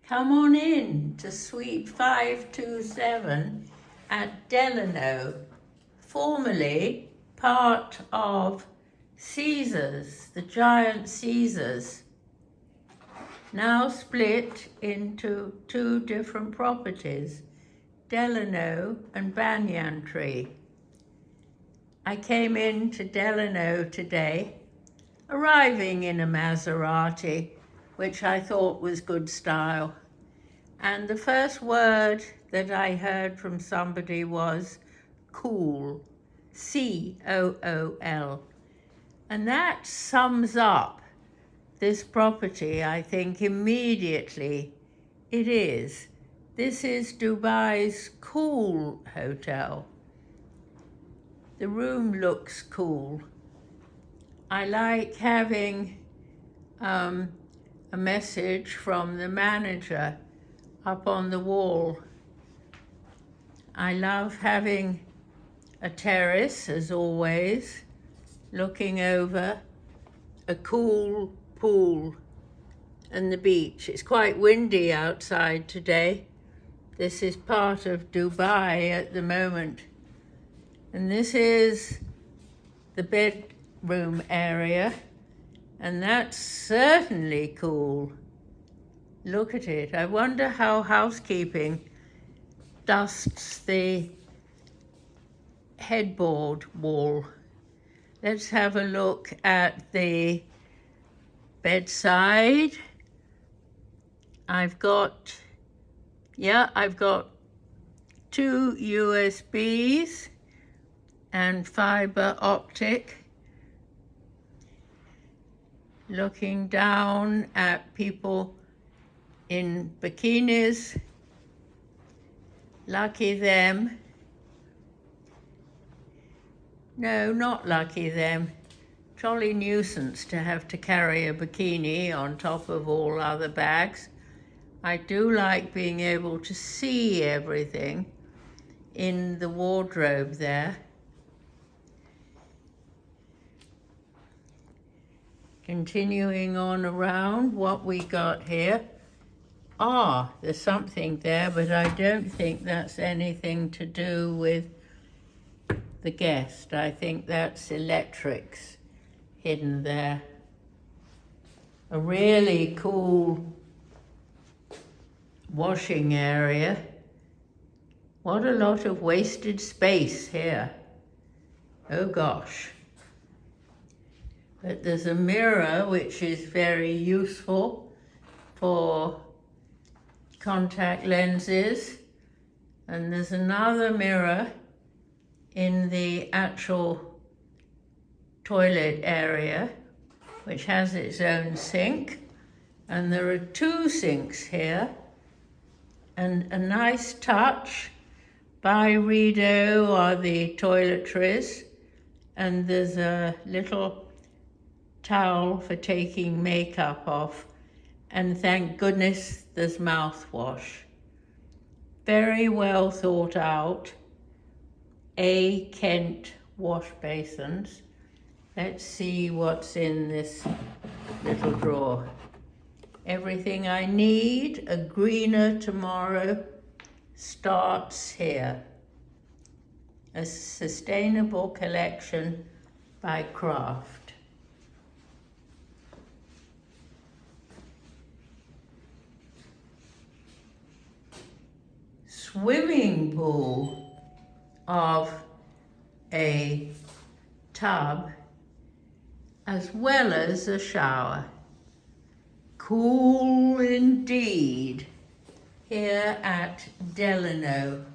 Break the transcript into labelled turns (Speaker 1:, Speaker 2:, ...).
Speaker 1: Come on in to Suite 527 at Delano, formerly part of Caesars, the giant Caesars, now split into two different properties, Delano and Banyan Tree. I came into Delano today, arriving in a Maserati, which I thought was good style. And the first word that I heard from somebody was cool, C-O-O-L. And that sums up this property, I think, immediately. It is. This is Dubai's cool hotel. The room looks cool. I like having a message from the manager up on the wall. I love having a terrace, as always, looking over a cool pool and the beach. It's quite windy outside today. This is part of Dubai at the moment. And this is the bedroom area, and that's certainly cool. Look at it. I wonder how housekeeping dusts the headboard wall. Let's have a look at the bedside. I've got two USBs and fiber optic. Looking down at people in bikinis. Lucky them. No, not lucky them. Jolly nuisance to have to carry a bikini on top of all other bags. I do like being able to see everything in the wardrobe there. Continuing on around, what we got here. There's something there, but I don't think that's anything to do with the guest. I think that's electrics hidden there. A really cool washing area. What a lot of wasted space here. Oh gosh. But there's a mirror which is very useful for contact lenses, and there's another mirror in the actual toilet area which has its own sink, and there are two sinks here, and a nice touch. By Rideau are the toiletries, and there's a little towel for taking makeup off, and thank goodness there's mouthwash. Very well thought out. A. Kent wash basins. Let's see what's in this little drawer. Everything I need, a greener tomorrow, starts here. A sustainable collection by Kraft. Swimming pool of a tub as well as a shower. Cool indeed here at Delano.